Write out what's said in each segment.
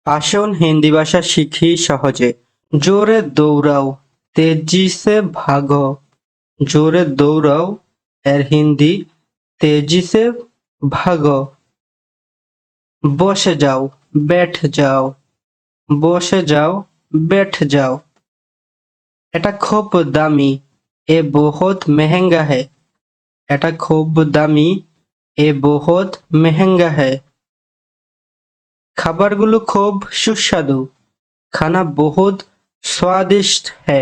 আসুন হিন্দি ভাষা শিখি সহজে। জোরে দৌড়াও, তেজি সে ভাগো। জোরে দৌড়াও এর হিন্দি তেজি সে ভাগো। বসে যাও, बैठ যাও। বসে যাও, बैठ যাও। এটা খুব দামি, এ বহুত মেহেঙ্গা है। এটা খুব দামি, এ বহুত মেহেঙ্গা है। খাবারগুলো খুব সুস্বাদু। खाना बहुत स्वादिष्ट है।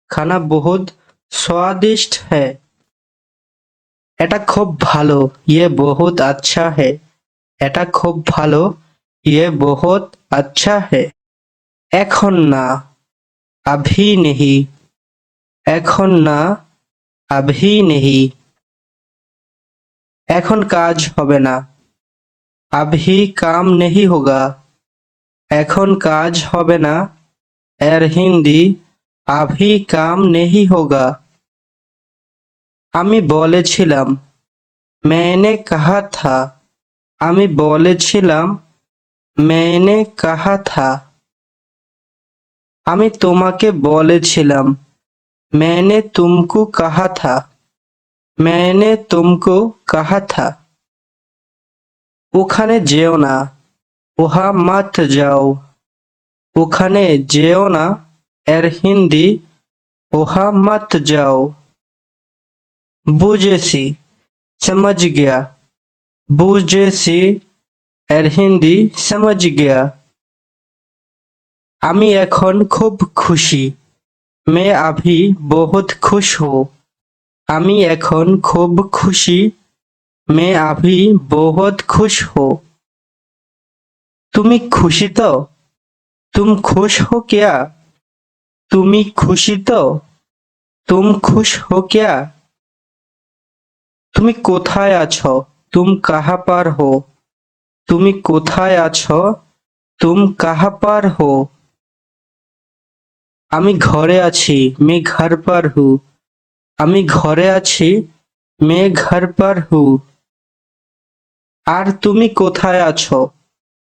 खाना बहुत स्वादिष्ट है। এটা খুব ভালো, ये बहुत अच्छा है। এটা খুব ভালো, ये बहुत अच्छा है। এখন না, अभी नहीं। এখন না, अभी नहीं। এখন কাজ হবে না, अभी काम नहीं होगा। এখন কাজ হবে না এর হিন্দি अभी काम नहीं होगा। আমি বলেছিলাম, मैंने कहा था। আমি বলেছিলাম, मैंने कहा था। আমি তোমাকে বলেছিলাম, मैंने तुमको कहा था। मैंने तुमको कहा था। ওখানে যেও না, ওহা मत जाओ। ওখানে যেও না এর হিন্দি ওহা मत जाओ। বুঝেছি, समझ गया। বুঝেছি এর হিন্দি समझ गया। আমি এখন খুব খুশি, मैं अभी बहुत खुश हूँ। আমি এখন খুব খুশি, मैं अभी बहुत खुश हूँ। তুমি খুশি তো? तुम खुश हो क्या? তুমি খুশি তো? तुम खुश हो क्या? তুমি কোথায় আছো? तुम कहाँ पर हो? তুমি কোথায় আছো? तुम कहाँ पर हो? আমি ঘরে আছি, मैं घर पर हूँ। আমি ঘরে আছি, मैं घर पर हूँ। আর তুমি কোথায় আছো?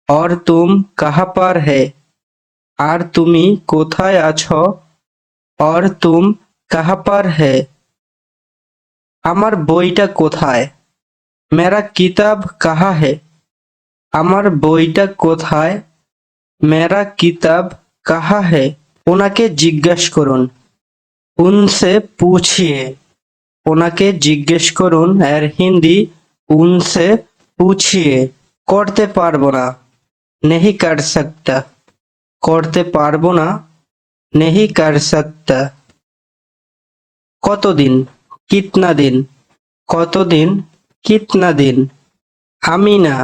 और तुम कहाँ पर है? আর তুমি কোথায় আছো? और तुम कहाँ पर है? আমার বইটা কোথায়? मेरा किताब कहाँ है? আমার বইটা কোথায়? मेरा किताब कहाँ है? ওনাকে জিজ্ঞেস করুন, उनसे पूछिए। ওনাকে জিজ্ঞেস করুন এর হিন্দি उनसे पूछिए। করতে পারবো না, नहीं कर सकता। করতে পারবো না, नहीं कर सकता। কতদিন, कितना दिन। কতদিন, कितना दिन। আমি না,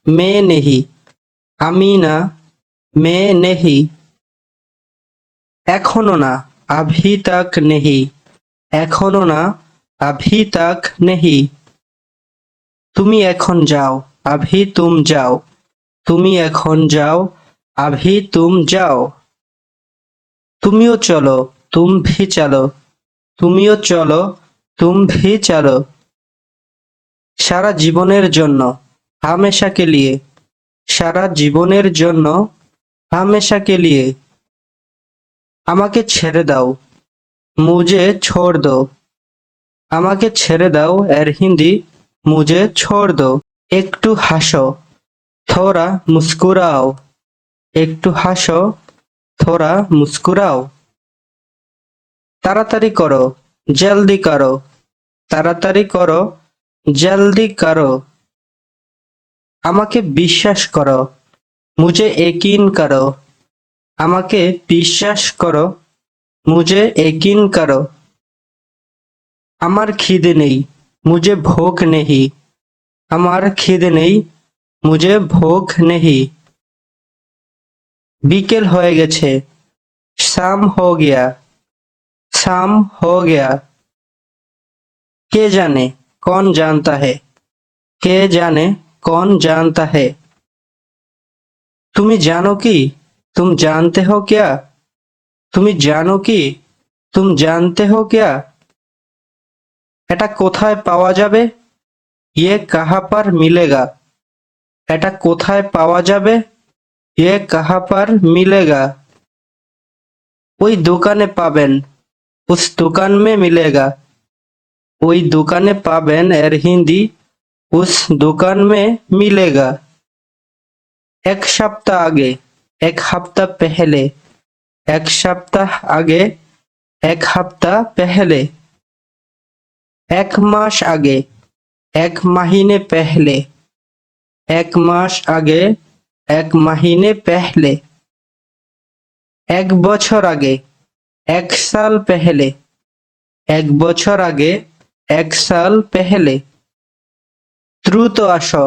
मैं नहीं। আমি না, मैं नहीं। এখনো না, अभी तक नहीं। এখনো না, अभी तक नहीं। তুমি এখন যাও, अभी तुम जाओ। তুমি এখন যাও, अभी तुम जाओ। তুমিও চলো, तुम भी चलो। তুমিও চলো, तुम भी चलो। সারা জীবনের জন্য, हमेशा के लिए। সারা জীবনের জন্য, हमेशा के लिए। আমাকে ছেড়ে দাও, मुझे छोड़ दो। আমাকে ছেড়ে দাও এর হিন্দি मुझे छोड़ दो। একটু হাসো, थोड़ा मुस्कुराओ। একটু হাসো, थोड़ा मुस्कुराओ। তাড়াতাড়ি করো, जल्दी करो। তাড়াতাড়ি করো, जल्दी करो। আমাকে বিশ্বাস করো, मुझे यकीन करो। আমাকে বিশ্বাস করো, मुझे यकीन करो। আমার খিদে নেই, मुझे भूख नहीं। আমার খিদে নেই, मुझे भूख नहीं। বিকেল হয়ে গেছে, शाम हो गया। शाम हो गया। কে জানে, कौन जानता है। কে জানে, कौन जानता है। তুমি জানো কি, तुम जानते हो क्या। তুমি জানো কি, तुम जानते हो क्या। এটা কোথায় পাওয়া যাবে, ये कहाँ पर मिलेगा। এটা কোথায় পাওয়া যাবে, ये कहाँ पर मिलेगा? ওই দোকানে পাবেন। उस दुकान में मिलेगा। ওই দোকানে পাবেন এর হিন্দি उस दुकान में मिलेगा। এক সপ্তাহ আগে, এক সপ্তাহ पहले, এক সপ্তাহ আগে, এক সপ্তাহ पहले। এক মাস আগে, এক महीने पहले, এক মাস আগে, এক महीने पहले। এক বছর আগে, এক साल पहले, এক বছর আগে, এক साल पहले। দ্রুত আসো,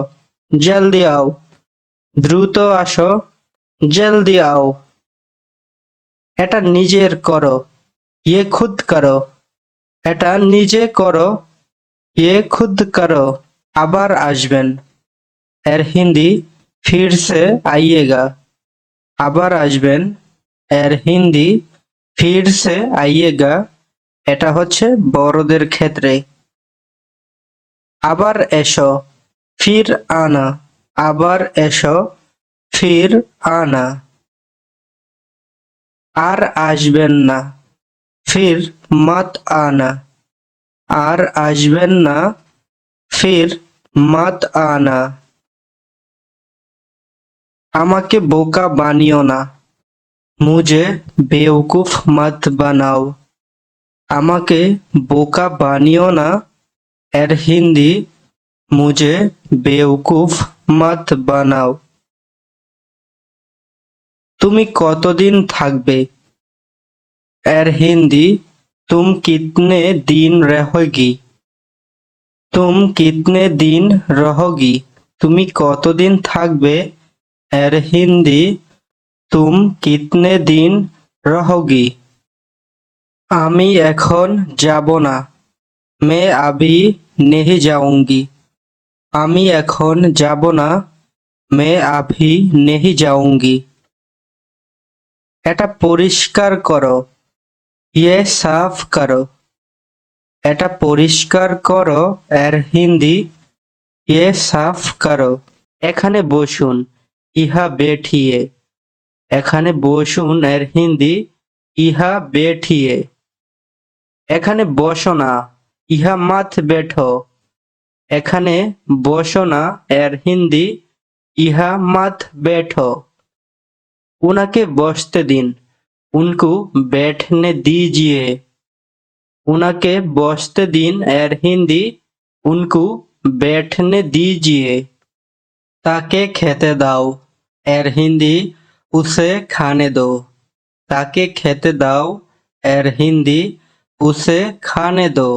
জলদি আও, দ্রুত আসো, জলদি আও। এটা নিজের করো, ये खुद करो। এটা নিজে করো, ये खुद करो। আবার আসবেন, এর হিন্দি फिर से आइएगा। আবার আসবেন, এর হিন্দি फिर से आइएगा। এটা হচ্ছে বড়দের ক্ষেত্রে। আবার এসো, फिर आना। আবার এসো, फिर आना। আর আসবেন না, फिर मत आना। আর আসবেন না, फिर मत आना। আমাকে বোকা বানিও না, मुझे बेवकूफ मत बनाओ। আমাকে বোকা বানিও না, এর হিন্দি मुझे बेवकूफ मत बनाओ। তুমি কতদিন থাকবে? এর হিন্দি तुम कितने दिन रहोगी। तुम कितने दिन रहोगी। তুমি কতদিন থাকবে? এর হিন্দি तुम कितने दिन रहोगी। আমি এখন যাব না, मैं अभी नहीं जाऊंगी। আমি এখন যাব না, मैं अभी नहीं जाऊंगी। এটা পরিষ্কার করো, ये साफ करो। এটা পরিষ্কার করো, এর হিন্দি ये साफ करो। এখানে বসুন, ইহা बैठिए। এখানে বসুন, এর হিন্দি ইহা बैठिए। এখানে বসো না, ইহা मत बैठो। এখানে বসো না, এর হিন্দি ইহা मत बैठो। উনাকে বসতে দিন, उनको बैठने दीजिए। উনাকে বসতে দিন, এর হিন্দি उनको बैठने दीजिए। তাকে খেতে দাও, এর হিন্দি उसे खाने दो। তাকে খেতে দাও, এর হিন্দি उसे खाने दो।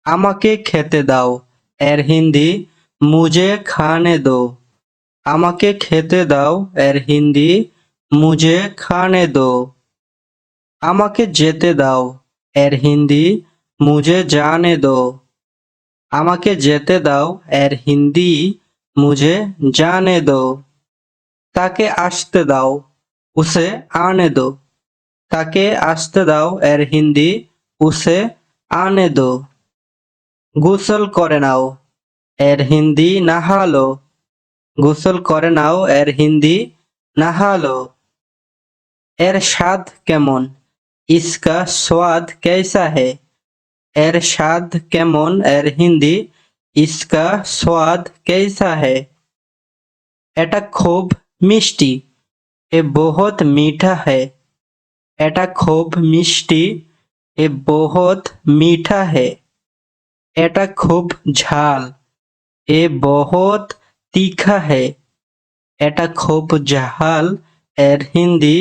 আমাকে খেতে দাও, এর হিন্দি मुझे खाने दो। আমাকে খেতে দাও, এর হিন্দি मुझे खाने दो। আমাকে যেতে দাও, এর হিন্দি मुझे जाने दो। আমাকে যেতে দাও, এর হিন্দি मुझे जाने दो। তাকে আসতে দাও, उसे आने दो। তাকে আসতে দাও, এর হিন্দি उसे आने दो। গোসল করে নাও, এর হিন্দি नहा लो। গোসল করে নাও, এর হিন্দি नहा लो। এর স্বাদ কেমন? इसका स्वाद कैसा है। এর স্বাদ কেমন, এর হিন্দি इसका स्वाद कैसा है। এটা খুব মিষ্টি, এ बहुत मीठा है। এটা খুব মিষ্টি, এ बहुत मीठा है। এটা খুব ঝাল, এ बहुत तीखा है। এটা খুব ঝাল, এর হিন্দি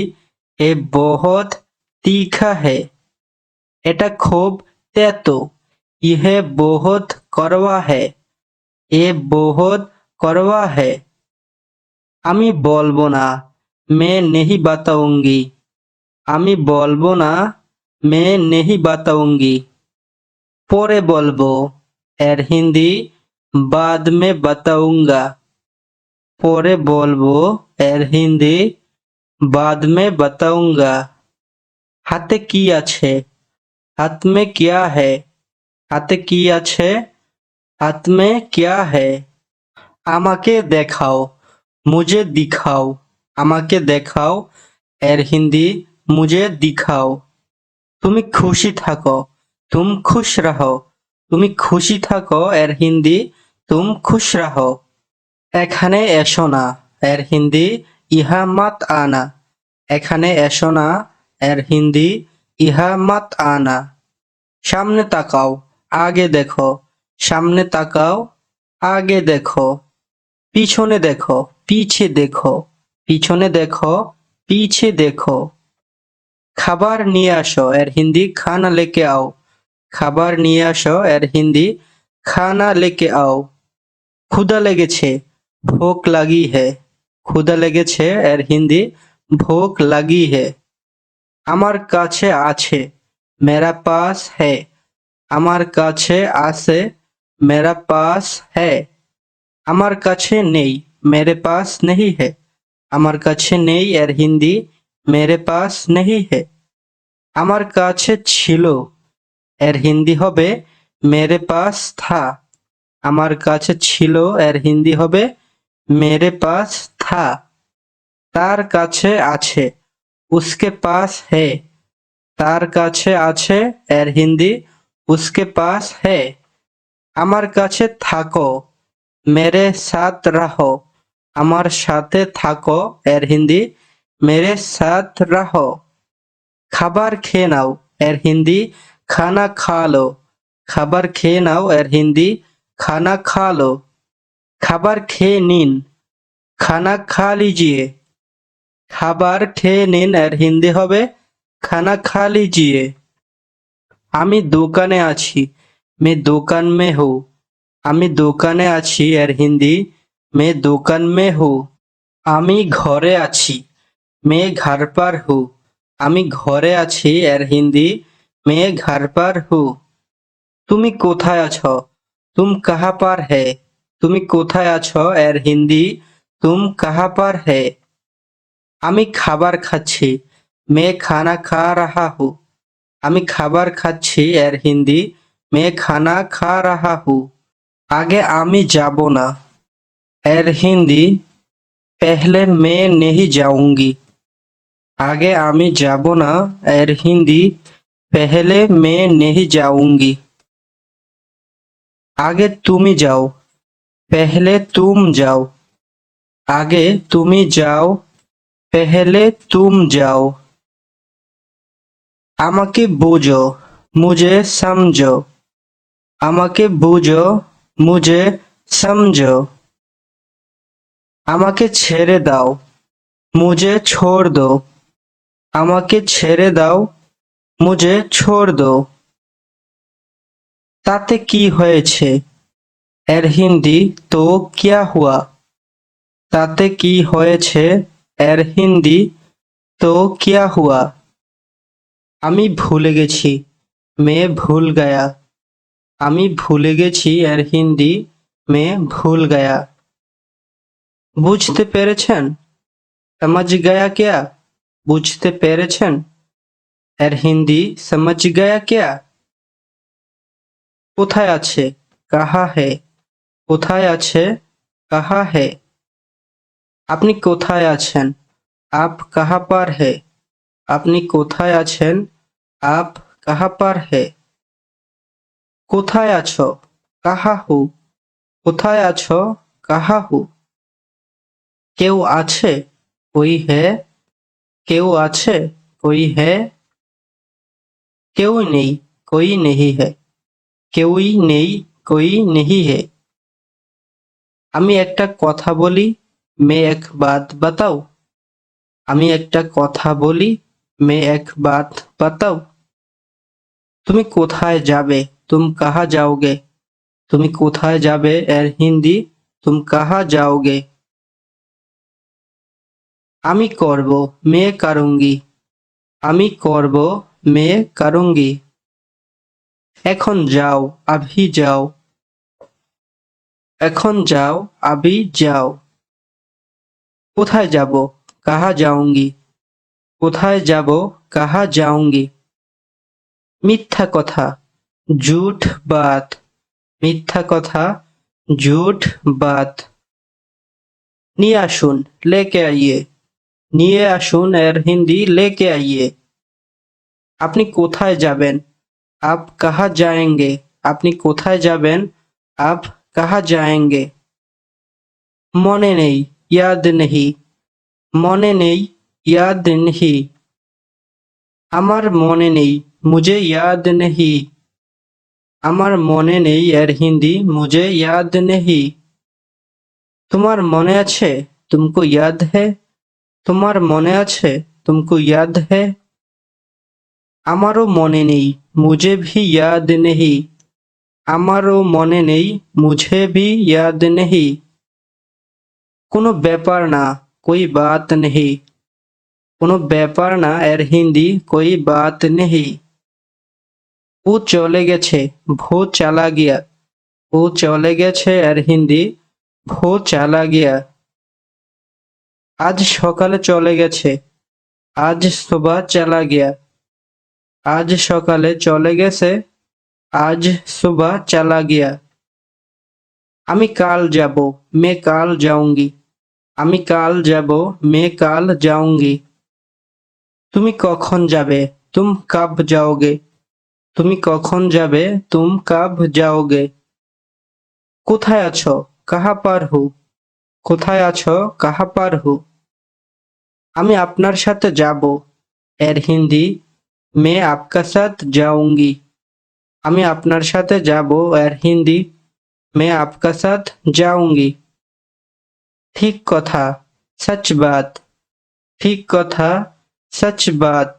এ बहुत तीखा है। এটা খুব তেতো, यह बहुत कड़वा है। এ बहुत कड़वा है। আমি বলবো না, मैं नहीं बताऊंगी। আমি বলবো না, मैं नहीं बताऊंगी। পরে বলবো, এর হিন্দি बाद में बताऊंगा। পরে বলবো, এর হিন্দি बाद में बताऊंगा। হাতে কি আছে? हाथ में क्या है। হাতে কি আছে? हाथ में क्या है। আমাকে দেখাও, मुझे दिखाओ। আমাকে দেখাও এর হিন্দি মুঝে দিখাও। তুমি খুশি থাকো তুম খুশ রহো। তুমি খুশি থাকো এর হিন্দি তুম খুশ রহো। এখানে এসো না এর হিন্দি ইহা মাত আনা। এখানে এসো না এর হিন্দি ইহা মাত আনা। সামনে তাকাও আগে দেখো। সামনে তাকাও আগে দেখো। পিছনে দেখো পিছে দেখো। পিছনে দেখো পিছে দেখো। খাবার নিয়ে আসো এর হিন্দি খানা লেকে আও। খাবার নিয়ে আসো এর হিন্দি খানা লেকে আও। ক্ষুধা লেগেছে ভোক লাগি হে। ক্ষুধা লেগেছে এর হিন্দি ভোক লাগি হে। আমার কাছে আছে মেরা পাস হ্যায়। আমার কাছে আছে মেরা পাস হ্যায়। আমার কাছে নেই মেরে পাস নেহি হে। আমার কাছে নেই এর হিন্দি মেরে পাস নেহি হে। আমার কাছে ছিল এর হিন্দি হবে মেরে পাস থা। আমার কাছে ছিল এর হিন্দি হবে মেরে পাস থা। তার কাছে আছে উসকে পাস হে। তার কাছে আছে এর হিন্দি উসকে পাস হে। আমার কাছে থাকো মেরে সাথ রাহো। আমার সাথে থাকো এর হিন্দি মেরে সাথ রাহো। খাবার খেয়ে নাও এর হিন্দি খানা খা লো। খাবার খেয়ে নাও এর হিন্দি খানা খা লো। খাবার খেয়ে নিন খানা খা লিজিয়ে। খাবার খেয়ে নিন এর হিন্দি হবে খানা খা লিজিয়ে। আমি দোকানে আছি मैं दुकान में हूँ। আমি দোকানে আছি এর হিন্দি मैं दुकान में हूँ। আমি ঘরে আছি मैं घर पर हूँ। আমি ঘরে আছি এর হিন্দি मैं घर पर हूँ। তুমি কোথায় আছো तुम कहाँ पर है। তুমি কোথায় আছো এর হিন্দি तुम कहाँ पर है। আমি খাবার খাচ্ছি मैं खाना खा रहा हूँ। আমি খাবার খাচ্ছি এর হিন্দি मैं खाना खा रहा हूँ। आगे আমি যাব না এর হিন্দি पहले मैं नहीं जाऊंगी। आगे আমি যাব না এর হিন্দি पहले मैं नहीं जाऊंगी। आगे তুমি যাও पहले तुम जाओ। आगे তুমি যাও पहले तुम जाओ। আমাকে বোঝো मुझे समझो। আমাকে বোঝো मुझे समझो। আমাকে ছেড়ে দাও मुझे छोड़ दो। আমাকে ছেড়ে দাও मुझे छोड़ दो। তাতে কি হয়েছে এর হিন্দি তো क्या हुआ। তাতে কি হয়েছে এর হিন্দি তো क्या हुआ। আমি ভুলে গেছি मैं भूल गया। আমি ভুলে গেছি এর হিন্দি मैं भूल गया। বুঝতে পেরেছেন समझ गया क्या। বুঝতে পেরেছেন এর হিন্দি समझ गया क्या। কোথায় আছে কাহা হে। কোথায় আছে কাহা হে। আপনি কোথায় আছেন আপ কাহা পার হে। আপনি কোথায় আছেন আপ কাহা পার হে। কোথায় আছো কাহা হু। কোথায় আছো কাহা হু। কেউ আছে कोई है। কেউ আছে कोई है। কেউ নেই कोई नहीं है। কেউই নেই कोई नहीं है। আমি একটা কথা বলি मैं एक बात बताओ। আমি একটা কথা বলি मैं एक बात बताओ। তুমি কোথায় যাবে तुम कहाँ जाओगे। তুমি কোথায় যাবে এর হিন্দি तुम कहाँ जाओगे। আমি করব मैं करूँगी। আমি করব मैं करूँगी। এখন যাও अभी जाओ। এখন যাও अभी जाओ। কোথায় যাব कहाँ जाऊँगी। কোথায় যাব कहाँ जाऊँगी। মিথ্যা কথা झूठ बात। মিথ্যা কথা झूठ बात। নিয়ে আসুন लेके आइए। নিয়ে আসুন এর হিন্দি লেকে আইয়ে। আপনি কোথায় যাবেন? আপ কাহা যায়েঙ্গে? আপনি কোথায় যাবেন? আপ কাহা যায়েঙ্গে? মনে নেই, ইয়াদ নেহি। মনে নেই, ইয়াদ নেহি। আমার মনে নেই, মুঝে ইয়াদ নেহি। আমার মনে নেই এর হিন্দি মুঝে ইয়াদ নেহি। তোমার মনে আছে? তুমকো ইয়াদ है? তোমার মনে আছে? তুমকো ইয়াদ है? আমারও মনে নেই, মুঝে ভি ইয়াদ নেহি। আমারও মনে নেই, মুঝে ভি ইয়াদ নেহি। কোনো ব্যাপার না, কোই বাত নেহি। কোনো ব্যাপার না এর হিন্দি কোই বাত নেহি। ও চলে গেছে, ভো চালা গিয়া। ও চলে গেছে এর হিন্দি ভো চালা গিয়া। আজ সকালে চলে গেছে, আজ সুবহ চলা গিয়া। আজ সকালে চলে গেছে, আজ সুবহ চলা গিয়া। আমি কাল যাব, मैं কাল जाऊंगी। আমি কাল যাব, मैं কাল जाऊंगी। তুমি কখন যাবে? तुम कब जाओगे? তুমি কখন যাবে? तुम कब जाओगे? কোথায় আছো? কাহা পার হু? কোথায় আছো? কাহা পার হু? আমি আপনার সাথে যাব এর হিন্দি मैं आपका साथ जाऊंगी। আমি আপনার সাথে যাব এর হিন্দি मैं आपका साथ जाऊंगी। ঠিক কথা, सच बात। ঠিক কথা, सच बात।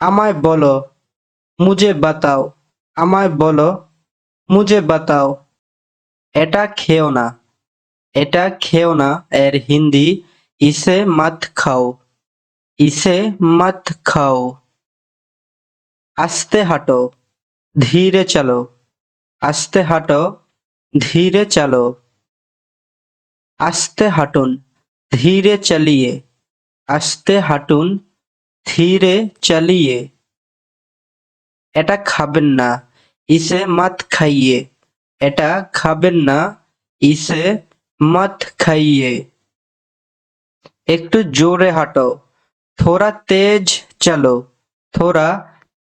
আমায় বলো, मुझे बताओ। আমায় বলো, मुझे बताओ। এটা খেও না, এটা খেও না এর হিন্দি इसे मत खाओ। इसे मत खाओ। আস্তে হাঁটো, ধীরে চলো। আস্তে হাঁটো, ধীরে চলো। আস্তে হাঁটুন, ধীরে চালিয়ে। আস্তে হাঁটুন, ধীরে চালিয়ে। এটা খাবেন না, ইসে মত খাইয়ে। এটা খাবেন না, ইসে মত খাইয়ে। একটু জোরে হাঁটো, थोड़ा तेज चलो। थोड़ा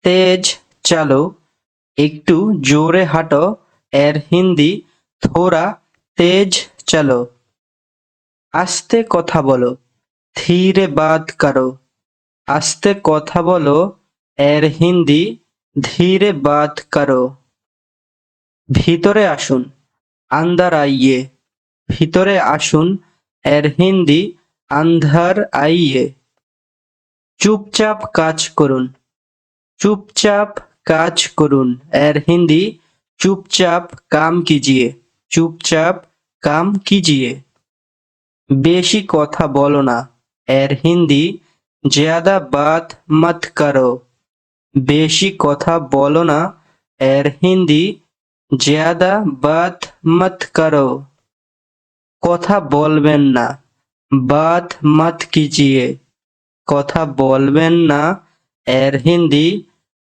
तेज चलो। একটু জোরে হাঁটো এর হিন্দি थोड़ा तेज चलो। আস্তে কথা বলো, ধীরে বাত করো। আস্তে কথা বলো এর হিন্দি ধীরে বাত করো। ভিতরে আসুন, আন্দার আইয়ে। ভিতরে আসুন এর হিন্দি আন্ধার আইয়ে। চুপচাপ কাজ করুন। চুপচাপ কাজ করুন এর হিন্দি চুপচাপ কাম কিজিয়ে। চুপচাপ কাম কিজিয়ে। বেশি কথা বলো না এর হিন্দি জ্যাদা বাত মত করো। বেশি কথা বলো না এর হিন্দি জ্যাদা বাত মত করো। কথা বলবেন না, বাত মত কিজিয়ে। কথা বলবেন না এর হিন্দি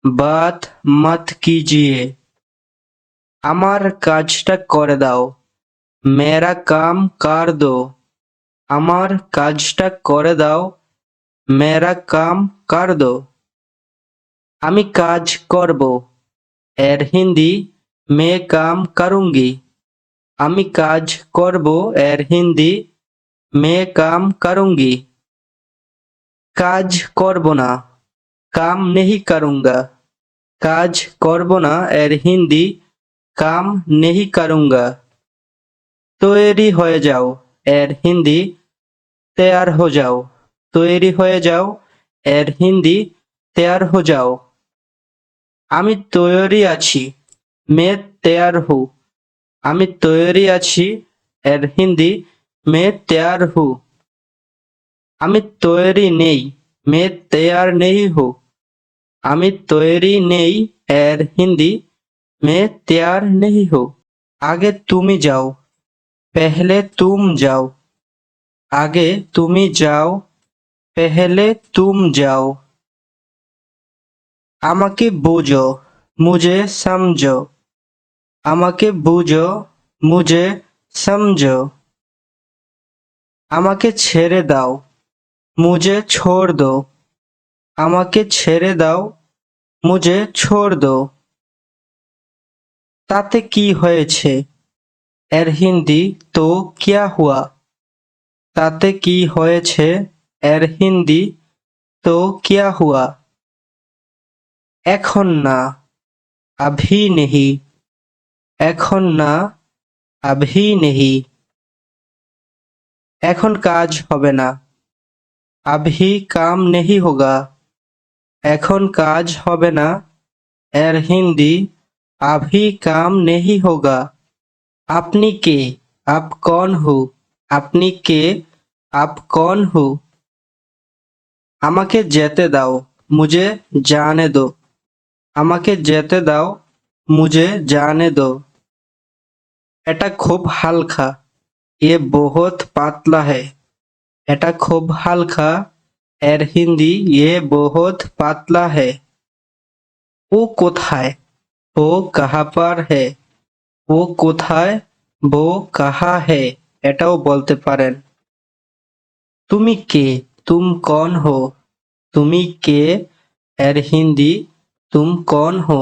বাত মত কিজিয়ে। আমার কাজটা করে দাও, মেরা কাম কার দো। আমার কাজটা করে দাও, মেরা কাম কার দো। আমি কাজ করব এর হিন্দি মে কাম করুঙ্গি। আমি কাজ করব এর হিন্দি মে কাম করুঙ্গি। কাজ করব না, কাম নেহি করুঙ্গা। কাজ করব না এর হিন্দি কাম নেহি করুঙ্গা। তৈরি হয়ে যাও এর হিন্দি तैयार हो जाओ। তৈরি হয়ে যাও এর হিন্দি तैयार हो जाओ। আমি তৈরি আছি, मैं तैयार हूँ। আমি তৈরি আছি এর হিন্দি मैं तैयार हूँ। আমি তৈরি নেই, मैं तैयार नहीं हूँ। আমি তৈরি নেই এর হিন্দি मैं तैयार नहीं हूँ। আগে তুমি যাও, पहले तुम जाओ। আগে তুমি যাও, पहले तुम जाओ। আমাকে বোঝো, मुझे समझो। আমাকে বুঝো, मुझे समझो। আমাকে ছেড়ে দাও, मुझे छोड़ दो আমাকে ছেড়ে দাও मुझे छोड़ दो তাতে কি হয়েছে এর হিন্দি তো क्या हुआ তাতে কি হয়েছে এর হিন্দি তো क्या हुआ এখন না अभी नहीं এখন না अभी नहीं এখন কাজ হবে না अभी काम नहीं होगा এখন কাজ হবে না এর হিন্দি अभी काम नहीं होगा আপনি কে आप कौन हो আপনি কে आप कौन हो আমাকে যেতে দাও मुझे जाने दो আমাকে যেতে দাও मुझे जाने दो এটা খুব হালকা ये बहुत पातला है এটা খুব হালকা এর হিন্দি ये बहुत पातला है वो কোথায় वो कहाँ पर है वो কোথায় वो कहाँ है এটাও বলতে পারেন তুমি কে तुम कौन हो তুমি কে এর হিন্দি तुम कौन हो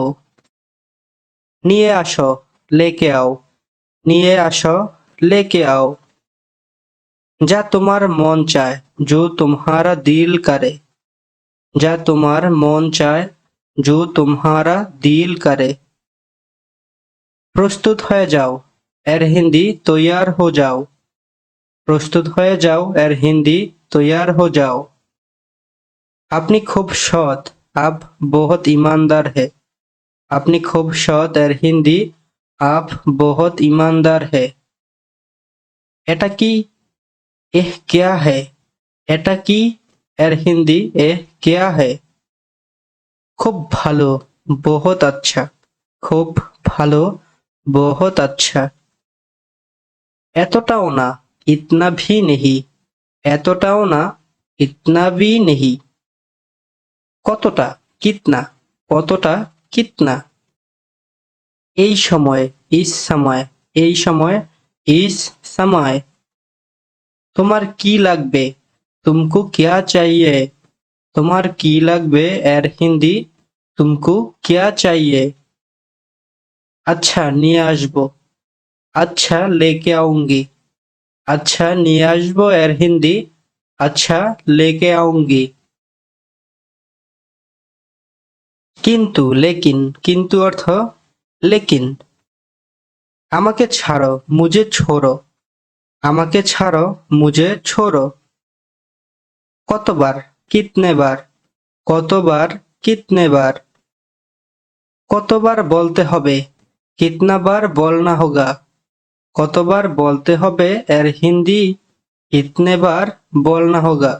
নিয়ে আসো लेके आओ নিয়ে আসো लेके आओ যা তোমার মন চায় जो तुम्हारा दिल करे যা তোমার মন চায় जो तुम्हारा दिल करे প্রস্তুত হয়ে যাও এর হিন্দি তৈয়ার हो जाओ প্রস্তুত হয়ে যাও এর হিন্দি তৈয়ার हो जाओ আপনি খুব সৎ आप बहुत ईमानदार है আপনি খুব সৎ এর হিন্দি आप बहुत ईमानदार है এটা কি এহ क्या है এটা কি এর হিন্দি এহ क्या है খুব ভালো बहुत अच्छा খুব ভালো बहुत अच्छा এতটাও না इतना भी नहीं এতটাও না इतना भी नहीं কতটা कितना কতটা कितना এই সময় इस समय এই সময় इस समय তোমার কি লাগবে तुमको क्या चाहिए তোমার কি লাগবে এর হিন্দি तुमको क्या चाहिए আচ্ছা নিয়ে আসবো अच्छा लेके आऊंगी अच्छा নিয়ে আসবো এর হিন্দি अच्छा लेके आऊंगी কিন্তু লেকিন কিন্তু অর্থ লেকিন আমাকে ছাড়ো मुझे छोड़ो আমাকে ছাড়ো मुझे छोड़ो কতবার कितने बार কতবার कितने बार কতবার বলতে হবে कितना बार बोलना होगा কতবার বলতে হবে এর হিন্দি कितने बार बोलना होगा